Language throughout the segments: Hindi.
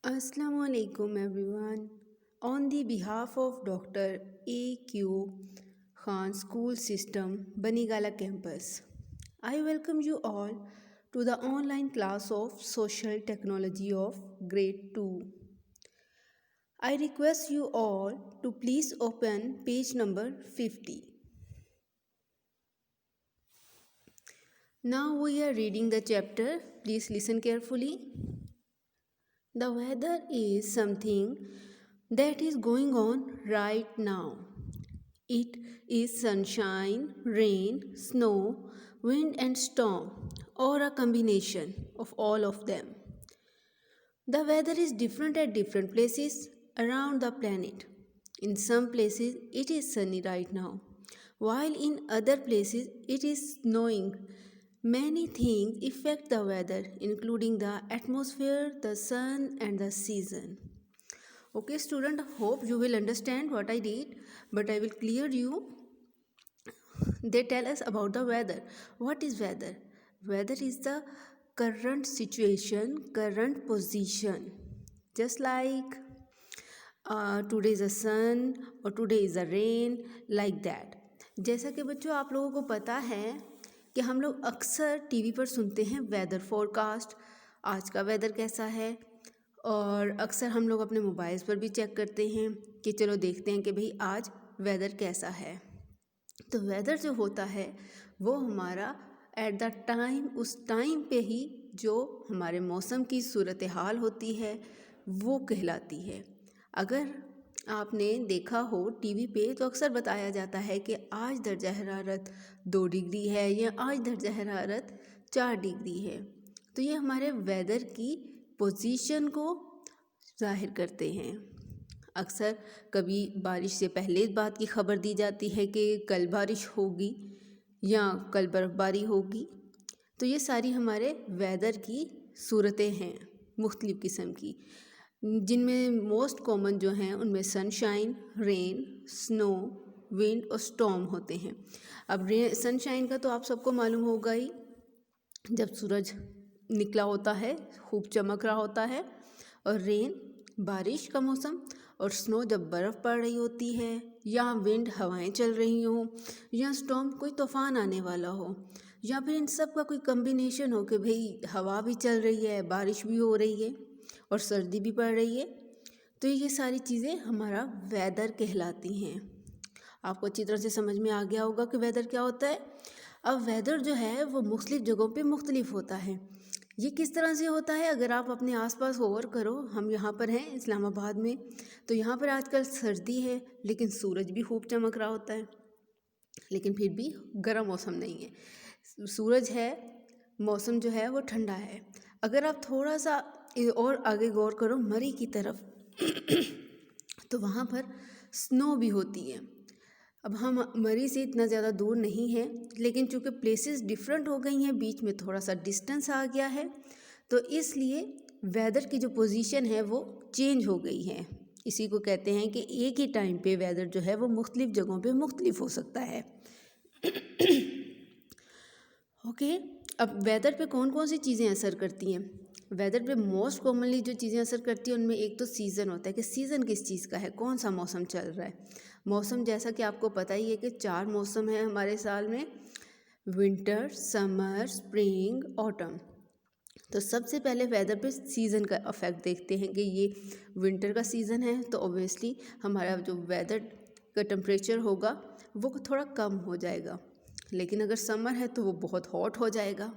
Assalamu alaikum everyone. On the behalf of Dr. A.Q. Khan School System, Banigala Campus, I welcome you all to the online class of Social Technology of Grade 2. I request you all to please open page number 50. Now we are reading the chapter. Please listen carefully. The weather is something that is going on right now. It is sunshine, rain, snow, wind, and storm, or a combination of all of them. The weather is different at different places around the planet. In some places, it is sunny right now, while in other places, it is snowing. Many things affect the weather, including the atmosphere, the sun, and the season. Okay, student, hope you will understand what I did, but I will clear you. They tell us about the weather. What is weather? Weather is the current situation, current position. Just like today is a sun or today is a rain, like that. जैसा कि बच्चों आप लोगों को पता है कि हम लोग अक्सर टीवी पर सुनते हैं वेदर फोरकास्ट, आज का वेदर कैसा है, और अक्सर हम लोग अपने मोबाइल्स पर भी चेक करते हैं कि चलो देखते हैं कि भाई आज वेदर कैसा है। तो वेदर जो होता है वो हमारा एट द टाइम, उस टाइम पे ही जो हमारे मौसम की सूरत हाल होती है वो कहलाती है। अगर आपने देखा हो टीवी पे तो अक्सर बताया जाता है कि आज दर्जा हरारत 2 डिग्री है या आज दर्जा हरारत 4 डिग्री है। तो ये हमारे वेदर की पोजीशन को जाहिर करते हैं। अक्सर कभी बारिश से पहले इस बात की खबर दी जाती है कि कल बारिश होगी या कल बर्फ़बारी होगी। तो ये सारी हमारे वेदर की सूरतें हैं मुख्तलिफ़ किस्म की, जिनमें मोस्ट कॉमन जो हैं उनमें सनशाइन, रेन, स्नो, विंड और स्टॉर्म होते हैं। अब सनशाइन का तो आप सबको मालूम होगा ही, जब सूरज निकला होता है, खूब चमक रहा होता है, और रेन बारिश का मौसम, और स्नो जब बर्फ़ पड़ रही होती है, या विंड हवाएं चल रही हों, या स्टॉर्म कोई तूफ़ान आने वाला हो, या फिर इन सब का कोई कम्बिनेशन हो कि भाई हवा भी चल रही है, बारिश भी हो रही है और सर्दी भी पड़ रही है। तो ये सारी चीज़ें हमारा वेदर कहलाती हैं। आपको अच्छी तरह से समझ में आ गया होगा कि वेदर क्या होता है। अब वेदर जो है वो मुख्तलिफ़ जगहों पे मुख्तलिफ़ होता है। ये किस तरह से होता है, अगर आप अपने आसपास गौर करो, हम यहाँ पर हैं इस्लामाबाद में, तो यहाँ पर आजकल सर्दी है लेकिन सूरज भी खूब चमक रहा होता है, लेकिन फिर भी गर्म मौसम नहीं है। सूरज है, मौसम जो है वो ठंडा है। अगर आप थोड़ा सा और आगे गौर करो मरी की तरफ तो वहाँ पर स्नो भी होती है। अब हम मरी से इतना ज़्यादा दूर नहीं हैं, लेकिन चूँकि प्लेसेस डिफरेंट हो गई हैं, बीच में थोड़ा सा डिस्टेंस आ गया है, तो इसलिए वेदर की जो पोजीशन है वो चेंज हो गई है। इसी को कहते हैं कि एक ही टाइम पे वेदर जो है वो मुख्तलिफ़ जगहों पे मुख्तलिफ हो सकता है। ओके, अब वेदर पे कौन कौन सी चीज़ें असर करती हैं। वेदर पे मोस्ट कॉमनली जो चीज़ें असर करती हैं उनमें एक तो सीज़न होता है कि सीज़न किस चीज़ का है, कौन सा मौसम चल रहा है। मौसम जैसा कि आपको पता ही है कि 4 मौसम है हमारे साल में, विंटर, समर, स्प्रिंग, ऑटम। तो सबसे पहले वेदर पे सीज़न का इफ़ेक्ट देखते हैं कि ये विंटर का सीज़न है तो ऑब्वियसली हमारा जो वेदर का टेम्परेचर होगा वो थोड़ा कम हो जाएगा, लेकिन अगर समर है तो वो बहुत हॉट हो जाएगा।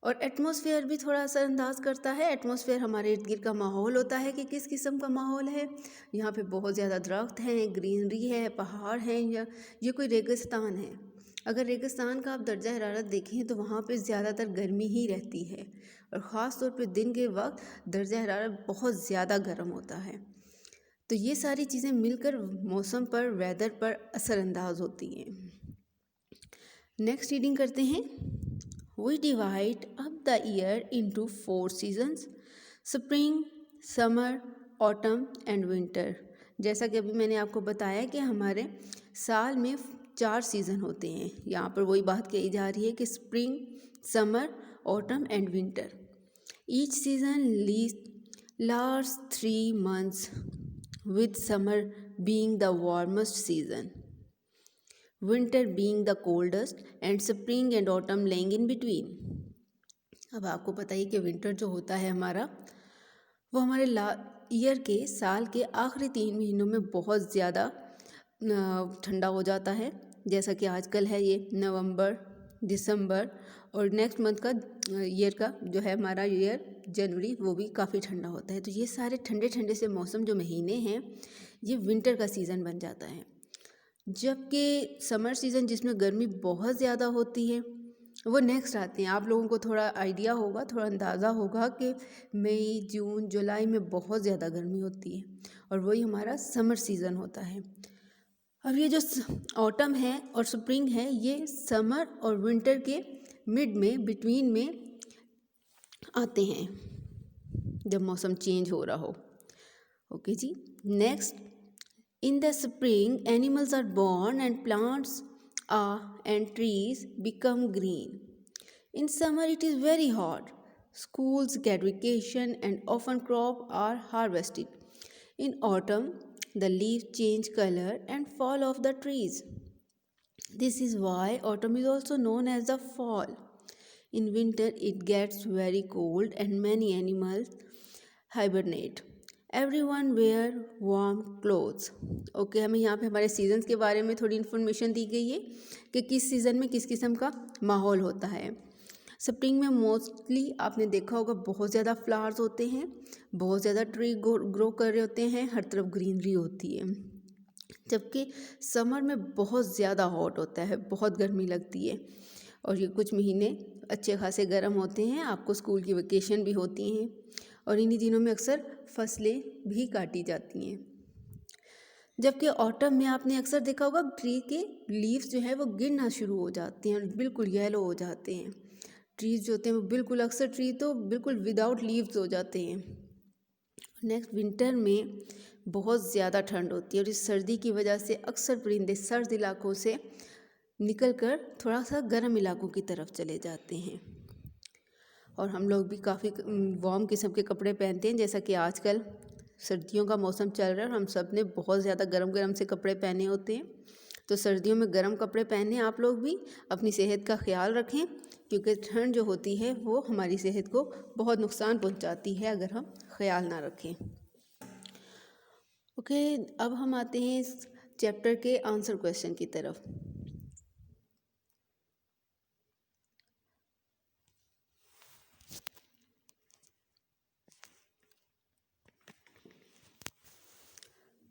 और एटमॉस्फेयर भी थोड़ा असरअंदाज करता है। एटमॉस्फेयर हमारे इर्द गिर्द का माहौल होता है कि किस किस्म का माहौल है। यहाँ पे बहुत ज़्यादा दरख्त हैं, ग्रीनरी है, पहाड़ हैं, या ये कोई रेगिस्तान है। अगर रेगिस्तान का आप दर्जा हरारत देखें तो वहाँ पे ज़्यादातर गर्मी ही रहती है, और ख़ास तौर पे दिन के वक्त दर्जा हरारत बहुत ज़्यादा गर्म होता है। तो ये सारी चीज़ें मिलकर मौसम पर, वेदर पर असरअंदाज होती हैं। नेक्स्ट रीडिंग करते हैं। We divide up the year into 4 seasons: spring, summer, autumn and winter। जैसा कि अभी मैंने आपको बताया कि हमारे साल में 4 सीज़न होते हैं। यहाँ पर वही बात कही जा रही है कि spring, summer, autumn and winter. Each season last 3 months, with summer being the warmest season, winter being the coldest, and spring and autumn laying in between. अब आपको पता ही कि विंटर जो होता है हमारा, वो हमारे ईयर के साल के आखिरी 3 महीनों में बहुत ज़्यादा ठंडा हो जाता है। जैसा कि आजकल है ये नवंबर, दिसंबर और नेक्स्ट मंथ का ईयर का जो है हमारा ईयर जनवरी, वो भी काफ़ी ठंडा होता है। तो ये सारे ठंडे ठंडे से मौसम जो महीने हैं, ये विंटर का सीज़न बन जाता है। जबकि समर सीज़न जिसमें गर्मी बहुत ज़्यादा होती है, वो नेक्स्ट आते हैं। आप लोगों को थोड़ा आइडिया होगा, थोड़ा अंदाज़ा होगा कि मई, जून, जुलाई में बहुत ज़्यादा गर्मी होती है और वही हमारा समर सीज़न होता है। अब ये जो ऑटम है और स्प्रिंग है, ये समर और विंटर के मिड में, बिटवीन में आते हैं जब मौसम चेंज हो रहा हो। ओके जी। Next, in the spring animals are born and plants and trees become green. In summer it is very hot. Schools get vacation and often crops are harvested. In autumn the leaves change color and fall off the trees. This is why autumn is also known as the fall. In winter it gets very cold and many animals hibernate. Everyone wear warm clothes. Okay, हमें यहाँ पे हमारे सीजन्स के बारे में थोड़ी इन्फॉर्मेशन दी गई है कि किस सीज़न में किस किस्म का माहौल होता है। स्प्रिंग में मोस्टली आपने देखा होगा बहुत ज़्यादा फ्लावर्स होते हैं, बहुत ज़्यादा ट्री ग्रो कर रहे होते हैं, हर तरफ ग्रीनरी होती है। जबकि समर में बहुत ज़्यादा हॉट होता है, बहुत गर्मी लगती है और ये कुछ महीने अच्छे खासे गर्म होते हैं। आपको स्कूल की वेकेशन भी होती हैं और इन्हीं दिनों में अक्सर फसलें भी काटी जाती हैं। जबकि ऑटम में आपने अक्सर देखा होगा ट्री के लीव्स जो है वो गिरना शुरू हो जाते हैं और बिल्कुल येलो हो जाते हैं। ट्रीज जो होते हैं वो बिल्कुल, अक्सर ट्री तो बिल्कुल विदाउट लीव्स हो जाते हैं। नेक्स्ट, विंटर में बहुत ज़्यादा ठंड होती है और इस सर्दी की वजह से अक्सर परिंदे सर्द इलाकों से निकलकर थोड़ा सा गर्म इलाकों की तरफ चले जाते हैं और हम लोग भी काफ़ी वार्म किस्म के कपड़े पहनते हैं। जैसा कि आजकल सर्दियों का मौसम चल रहा है और हम सब ने बहुत ज़्यादा गरम गरम से कपड़े पहने होते हैं। तो सर्दियों में गर्म कपड़े पहने आप लोग भी, अपनी सेहत का ख्याल रखें क्योंकि ठंड जो होती है वो हमारी सेहत को बहुत नुकसान पहुंचाती है अगर हम ख्याल ना रखें। ओके, अब हम आते हैं इस चैप्टर के आंसर क्वेश्चन की तरफ।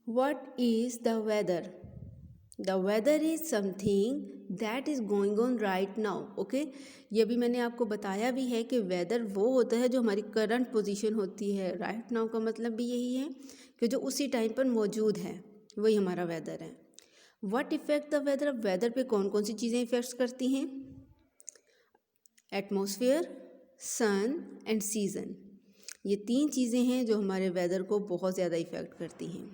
What is the weather? The weather is something that is going on right now. Okay, ये भी मैंने आपको बताया भी है कि वेदर वो होता है जो हमारी करंट पोजीशन होती है। राइट नाउ का मतलब भी यही है कि जो उसी टाइम पर मौजूद है, वही हमारा वेदर है। What effect the weather? अब वेदर पे कौन कौन सी चीज़ें इफेक्ट्स करती हैं? एटमॉस्फेयर, सन एंड सीजन, ये 3 चीज़ें हैं जो हमारे वेदर को बहुत ज़्यादा इफेक्ट करती हैं।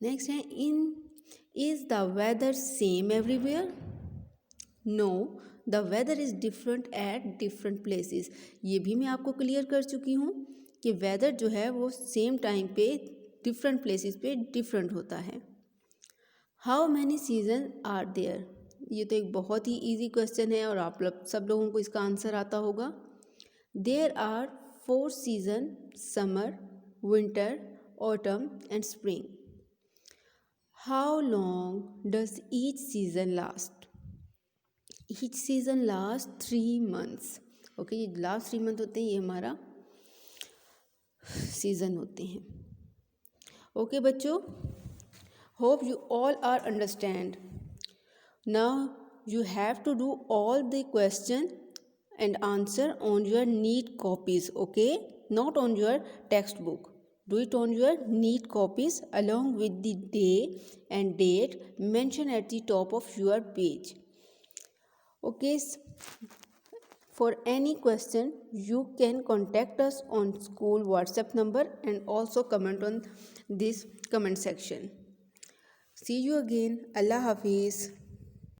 नेक्स्ट है, is the weather same everywhere? No, the weather is different at different places. ये भी मैं आपको क्लियर कर चुकी हूँ कि वेदर जो है वो सेम टाइम पे डिफरेंट प्लेसेस पे डिफरेंट होता है। How many season are there? ये तो एक बहुत ही ईजी क्वेश्चन है और आप सब लोगों को इसका आंसर आता होगा। There are 4 season, summer, winter, autumn and spring. How long does each season last? Each season lasts 3 months. Okay, ये लास्ट 3 मंथ होते हैं, ये हमारा सीज़न होते हैं। ओके बच्चों, hope you all are understand. Now you have to do all the question and answer on your neat copies. Okay, not on your textbook. Do it on your neat copies along with the day and date mentioned at the top of your page. Okay, for any question you can contact us on school WhatsApp number and also comment on this comment section. See you again. Allah Hafiz.